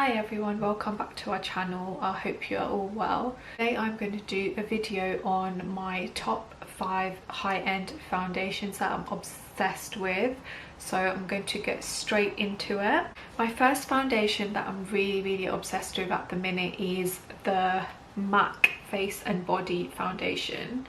Hi everyone, welcome back to our channel. I hope you are all well. Today I'm going to do a video on my top 5 high-end foundations that I'm obsessed with. So I'm going to get straight into it. My first foundation that I'm really obsessed with at the minute is the MAC Face and Body foundation.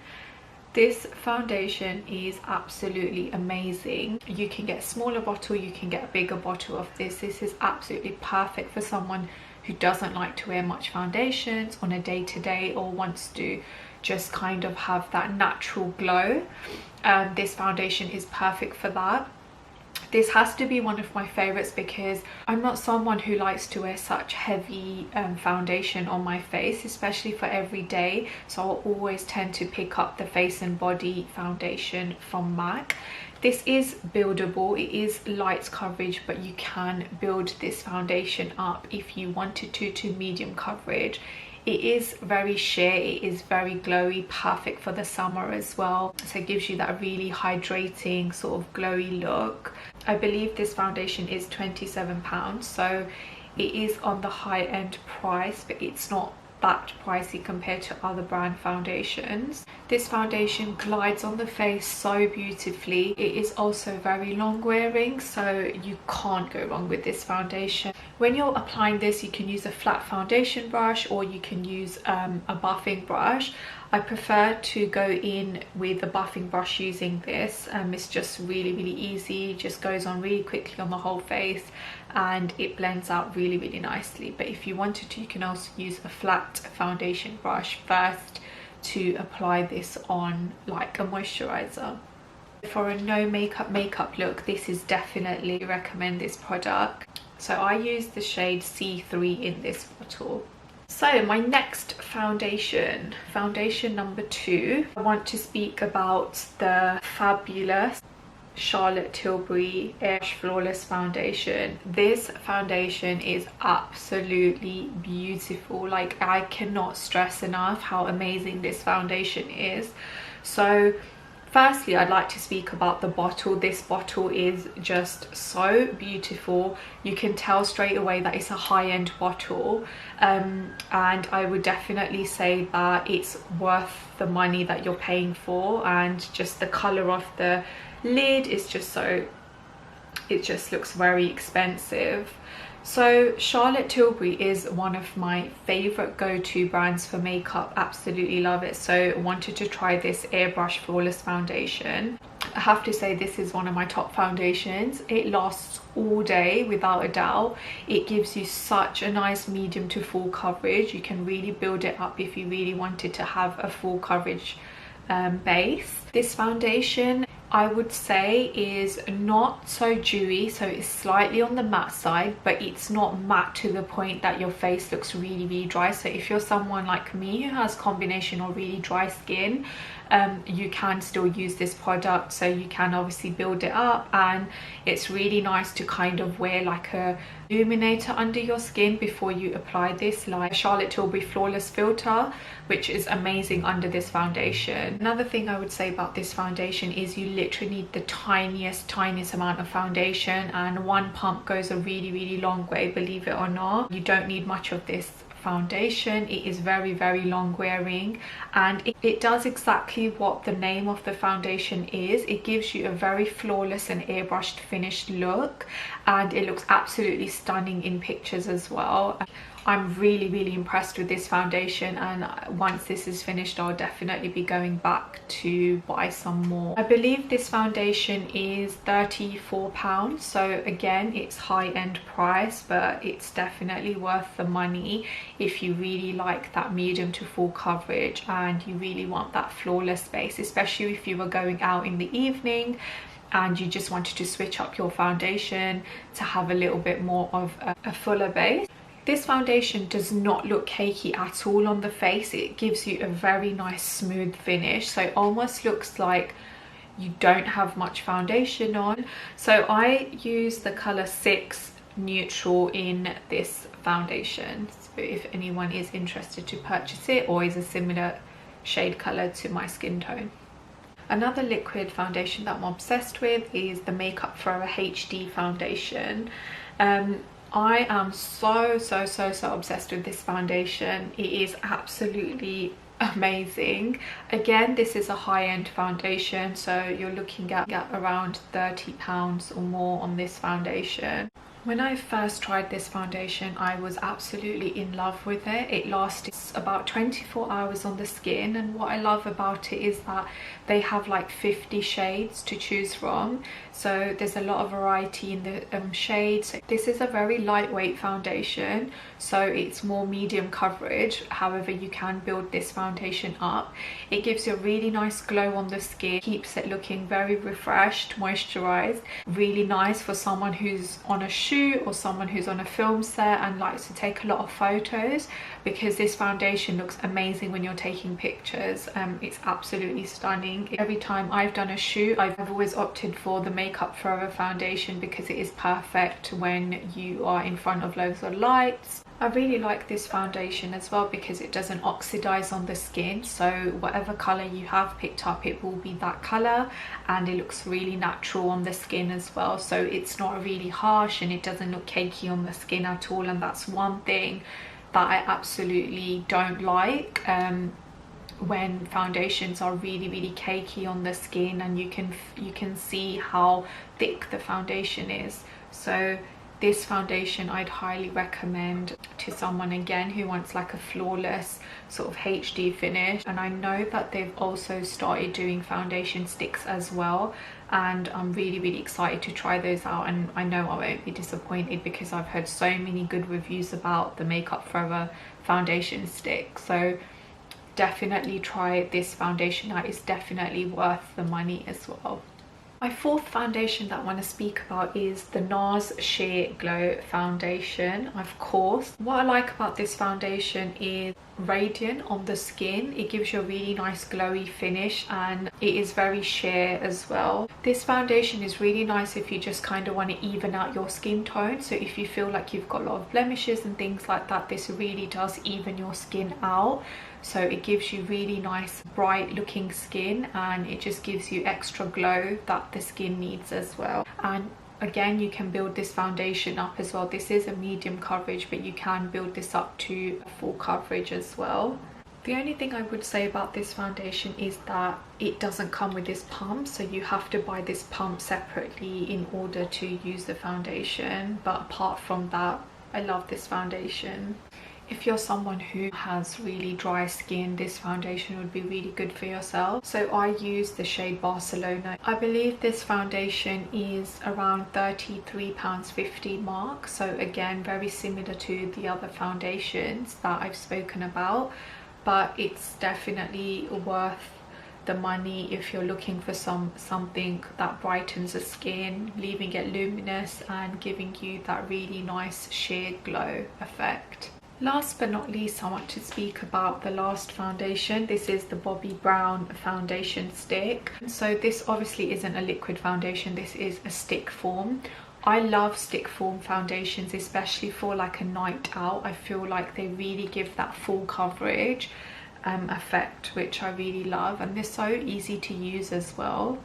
This foundation is absolutely amazing. You can get a smaller bottle, you can get a bigger bottle of this. This is absolutely perfect for someone who doesn't like to wear much foundations on a day-to-day or wants to just kind of have that natural glow. This foundation is perfect for that. This has to be one of my favorites because I'm not someone who likes to wear such heavy foundation on my face, especially for every day. So I'll always tend to pick up the Face and Body foundation from MAC. This is buildable, it is light coverage, but you can build this foundation up if you wanted to medium coverage. It is very sheer, it is very glowy, perfect for the summer as well. So it gives you that really hydrating sort of glowy look. I believe this foundation is £27, so it is on the high-end price, but it's not that pricey compared to other brand foundations. This foundation glides on the face so beautifully. It is also very long wearing, so you can't go wrong with this foundation. When you're applying this, you can use a flat foundation brush or you can use a buffing brush. I prefer to go in with a buffing brush using this. It's just really easy, just goes on really quickly on the whole face and it blends out really nicely. But if you wanted to, you can also use a flat foundation brush first to apply this on like a moisturizer. For a no makeup look, this is definitely recommend this product. So I use the shade C3 in this bottle. So my next foundation number 2, I want to speak about the fabulous Charlotte Tilbury Air Flawless foundation. This foundation is absolutely beautiful. Like, I cannot stress enough how amazing this foundation is. So firstly, I'd like to speak about the bottle. This bottle is just so beautiful. You can tell straight away that it's a high-end bottle, and I would definitely say that it's worth the money that you're paying for. And just the color of the lid is just so, it just looks very expensive. So Charlotte Tilbury is one of my favorite go-to brands for makeup. Absolutely love it. So wanted to try this Airbrush Flawless foundation. I have to say this is one of my top foundations. It lasts all day without a doubt. It gives you such a nice medium to full coverage. You can really build it up if you really wanted to have a full coverage base. This foundation, I would say, is not so dewy, so it's slightly on the matte side, but it's not matte to the point that your face looks really dry. So if you're someone like me who has combination or really dry skin, you can still use this product. So you can obviously build it up, and it's really nice to kind of wear like a illuminator under your skin before you apply this, like Charlotte Tilbury Flawless Filter, which is amazing under this foundation. Another thing I would say about this foundation is you literally need the tiniest amount of foundation, and one pump goes a really long way, believe it or not. You don't need much of this foundation. It is very long wearing, and it does exactly what the name of the foundation is. It gives you a very flawless and airbrushed finished look, and it looks absolutely stunning in pictures as well. I'm really impressed with this foundation, and once this is finished, I'll definitely be going back to buy some more. I believe this foundation is £34, so again, it's high-end price, but it's definitely worth the money if you really like that medium to full coverage and you really want that flawless base, especially if you were going out in the evening and you just wanted to switch up your foundation to have a little bit more of a fuller base. This foundation does not look cakey at all on the face. It gives you a very nice smooth finish, so it almost looks like you don't have much foundation on. So I use the color 6 Neutral in this foundation, so if anyone is interested to purchase it or is a similar shade color to my skin tone. Another liquid foundation that I'm obsessed with is the Makeup Forever HD foundation. I am so obsessed with this foundation. It is absolutely amazing. Again, this is a high-end foundation, so you're looking at around £30 or more on this foundation. When I first tried this foundation, I was absolutely in love with it. It lasted about 24 hours on the skin, and what I love about it is that they have like 50 shades to choose from, so there's a lot of variety in the shades. This is a very lightweight foundation, so it's more medium coverage. However, you can build this foundation up. It gives you a really nice glow on the skin, keeps it looking very refreshed, moisturized. Really nice for someone who's on a shoot or someone who's on a film set and likes to take a lot of photos, because this foundation looks amazing when you're taking pictures. It's absolutely stunning. Every time I've done a shoot, I've always opted for the Makeup Forever foundation because it is perfect when you are in front of loads of lights. I really like this foundation as well because it doesn't oxidize on the skin, so whatever color you have picked up, it will be that color, and it looks really natural on the skin as well. So it's not really harsh and it doesn't look cakey on the skin at all, and that's one thing that I absolutely don't like, when foundations are really cakey on the skin and you can see how thick the foundation is. So this foundation I'd highly recommend to someone, again, who wants like a flawless sort of HD finish. And I know that they've also started doing foundation sticks as well, and I'm really excited to try those out, and I know I won't be disappointed because I've heard so many good reviews about the Makeup Forever foundation stick. So definitely try this foundation out. It's definitely worth the money as well. My fourth foundation that I want to speak about is the NARS Sheer Glow foundation. Of course, what I like about this foundation is radiant on the skin. It gives you a really nice glowy finish, and it is very sheer as well. This foundation is really nice if you just kind of want to even out your skin tone. So if you feel like you've got a lot of blemishes and things like that, this really does even your skin out. So it gives you really nice bright looking skin, and it just gives you extra glow that the skin needs as well. And again, you can build this foundation up as well. This is a medium coverage, but you can build this up to full coverage as well. The only thing I would say about this foundation is that it doesn't come with this pump, so you have to buy this pump separately in order to use the foundation. But apart from that, I love this foundation. If you're someone who has really dry skin, this foundation would be really good for yourself. So I use the shade Barcelona. I believe this foundation is around £33.50 mark. So again, very similar to the other foundations that I've spoken about, but it's definitely worth the money if you're looking for something that brightens the skin, leaving it luminous and giving you that really nice sheer glow effect. Last but not least, I want to speak about the last foundation. This is the Bobbi Brown foundation stick. So this obviously isn't a liquid foundation, this is a stick form. I love stick form foundations, especially for like a night out. I feel like they really give that full coverage effect, which I really love, and they're so easy to use as well.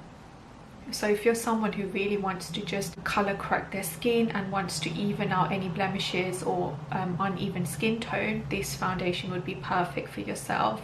So if you're someone who really wants to just color correct their skin and wants to even out any blemishes or uneven skin tone, this foundation would be perfect for yourself.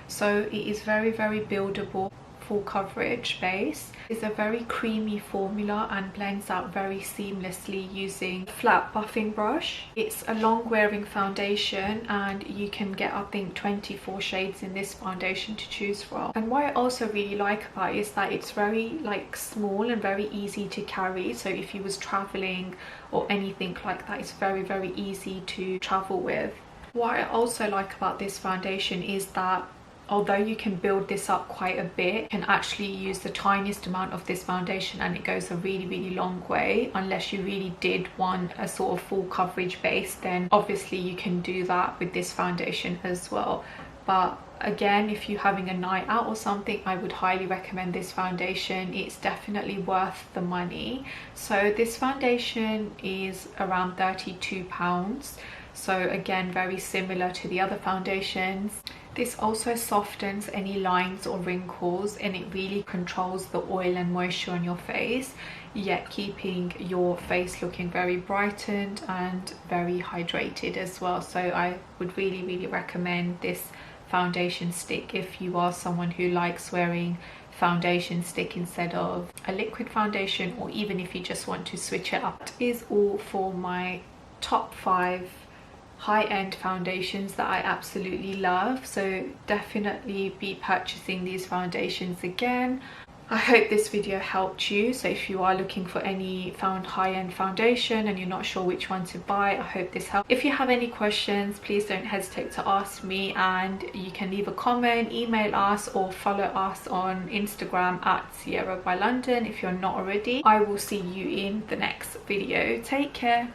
So it is very buildable, full coverage base. It's a very creamy formula and blends out very seamlessly using a flat buffing brush. It's a long wearing foundation, and you can get, I think, 24 shades in this foundation to choose from. And what I also really like about it is that it's very like small and very easy to carry. So if you was traveling or anything like that, it's very easy to travel with. What I also like about this foundation is that although you can build this up quite a bit, you can actually use the tiniest amount of this foundation and it goes a really long way. Unless you really did want a sort of full coverage base, then obviously you can do that with this foundation as well. But again, if you're having a night out or something, I would highly recommend this foundation. It's definitely worth the money. So this foundation is around £32. so again very similar to the other foundations. This also softens any lines or wrinkles, and it really controls the oil and moisture on your face, yet keeping your face looking very brightened and very hydrated as well. So I would really recommend this foundation stick if you are someone who likes wearing foundation stick instead of a liquid foundation, or even if you just want to switch it up. That is all for my top 5 high-end foundations that I absolutely love, so definitely be purchasing these foundations again. I hope this video helped you. So if you are looking for any high-end foundation and you're not sure which one to buy, I hope this helped. If you have any questions, please don't hesitate to ask me, and you can leave a comment, email us, or follow us on Instagram at Sierra by London if you're not already. I will see you in the next video. Take care.